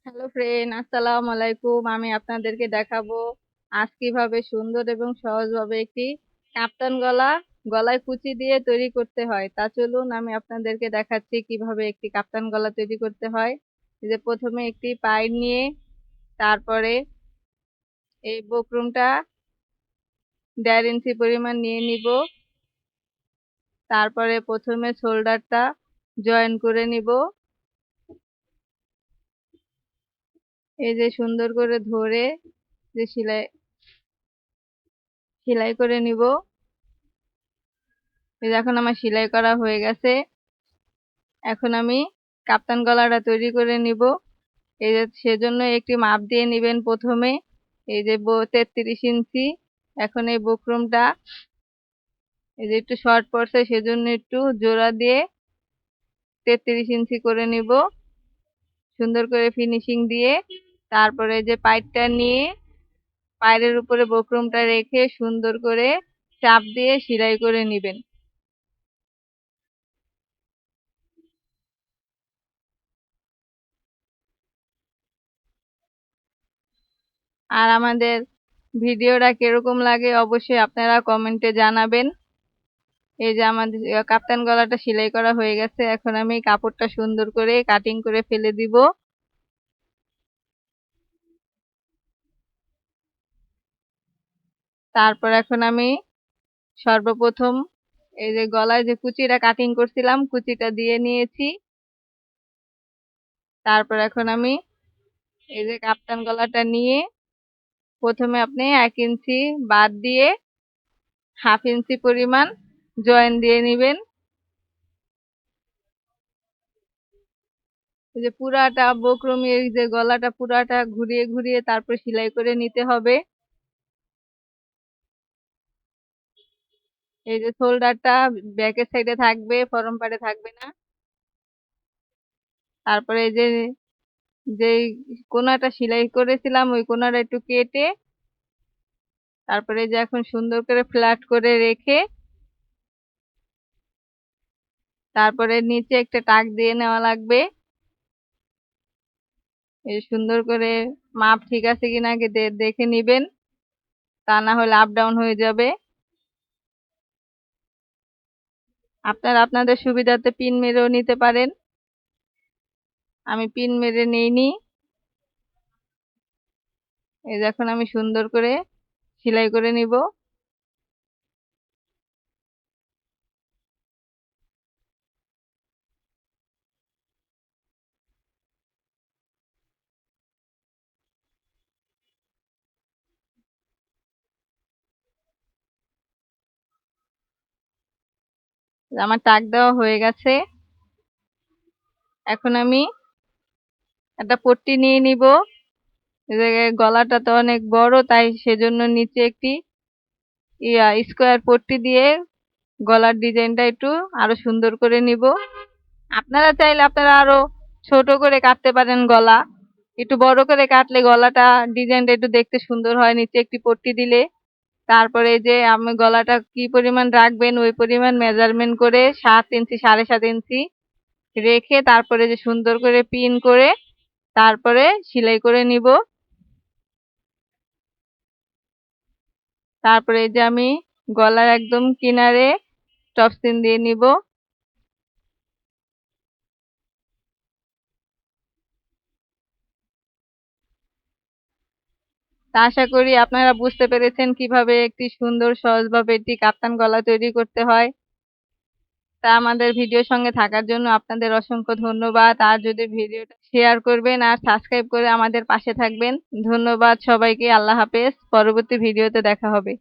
Hello friend, আসসালামু আলাইকুম। আমি আপনাদেরকে দেখাবো আজ কিভাবে সুন্দর এবং সহজভাবে একটি কাপ্তান গলায় কুচি দিয়ে তৈরি করতে হয়। তা চলুন আমি আপনাদেরকে দেখাচ্ছি কিভাবে একটি কাপ্তান গলা তৈরি করতে হয়। এই যে প্রথমে একটি পাইপ নিয়ে তারপরে এই বক্রমটা 1.5 ইঞ্চি পরিমাণ নিয়ে নিব। তারপরে প্রথমে শোল্ডারটা জয়েন করে নিব। এই যে সুন্দর করে ধরে যে সেলাই করে নিব। এই যে এখন আমার সেলাই করা হয়ে গেছে। এখন আমি কাপ্তান গলাটা তৈরি করে নিব। এই যে সেজন্য একটি মাপ দিয়ে নেবেন প্রথমে। এই যে 33 ইঞ্চি। এখন এই বক্রমটা এই যে একটু শর্ট পড়ছে, সেজন্য একটু জোড়া দিয়ে 33 ইঞ্চি করে নিব, সুন্দর করে ফিনিশিং দিয়ে। তারপরে যে পাইপটা নিয়ে পায়ের উপরে বক্রমটা রেখে সুন্দর করে চাপ দিয়ে সেলাই করে নেবেন। আর আমাদের ভিডিওটা কিরকম লাগে অবশ্যই আপনারা কমেন্টে জানাবেন। এই যে আমাদের কাপ্তান গলাটা সেলাই করা হয়ে গেছে। এখন আমি কাপড়টা সুন্দর করে কাটিং করে ফেলে দিব। তারপর এখন আমি সর্বপ্রথম এই যে গলায় যে কুচিটা কাটিং করছিলাম, কুচিটা দিয়ে নিয়েছি। তারপর এখন আমি এই যে কাপ্তান গলাটা নিয়ে প্রথমে আপনি 1 ইঞ্চি বাদ দিয়ে 1/2 ইঞ্চি পরিমাণ জয়েন দিয়ে নেবেন। এই যে পুরাটা বক্রমের যে গলাটা পুরাটা ঘুরিয়ে ঘুরিয়ে তারপর সেলাই করে নিতে হবে। এই যে শোল্ডারটা ব্যাকের সাইডে থাকবে, ফরম পাড়ে থাকবে না। তারপরে এই যে যেই কোনাটা সেলাই করেছিলাম ওই কোনাটা একটু কেটে তারপরে যে এখন সুন্দর করে ফ্ল্যাট করে রেখে তারপরে নিচে একটা টাক দিয়ে নেওয়া লাগবে। এই সুন্দর করে মাপ ঠিক আছে কিনা আগে দেখে নিবেন, তা না হলে আপ ডাউন হয়ে যাবে। আপনারা আপনাদের সুবিধাতে পিন মেরেও নিতে পারেন। আমি পিন মেরে নেইনি। এই এখন আমি সুন্দর করে সেলাই করে নিব। আমার টাক দেওয়া হয়ে গেছে। এখন আমি একটা পট্টি নিয়ে নিব। গলাটা তো অনেক বড়, তাই সেজন্য নিচে একটি স্কোয়ার পট্টি দিয়ে গলার ডিজাইনটা একটু আরো সুন্দর করে নিব। আপনারা চাইলে আপনারা আরো ছোট করে কাটতে পারেন গলা। একটু বড় করে কাটলে গলাটা ডিজাইনটা একটু দেখতে সুন্দর হয় নিচে একটি পট্টি দিলে। তারপরে যে আমি গলাটা কি পরিমাণ রাখবেন ওই পরিমাণ মেজারমেন্ট করে 7 ইঞ্চি 7.5 ইঞ্চি রেখে তারপরে যে সুন্দর করে পিন করে তারপরে সেলাই করে নিব। তারপরে যে আমি গলার একদম কিনারে টপসিন দিয়ে নিব। তা আশা করি আপনারা বুঝতে পেরেছেন কিভাবে একটি সুন্দর সহজভাবে একটি কাপ্তান গলা তৈরি করতে হয়। তা আমাদের ভিডিওর সঙ্গে থাকার জন্য আপনাদের অসংখ্য ধন্যবাদ। আর যদি ভিডিওটা শেয়ার করবেন আর সাবস্ক্রাইব করে আমাদের পাশে থাকবেন। ধন্যবাদ সবাইকে। আল্লাহ হাফেজ। পরবর্তী ভিডিওতে দেখা হবে।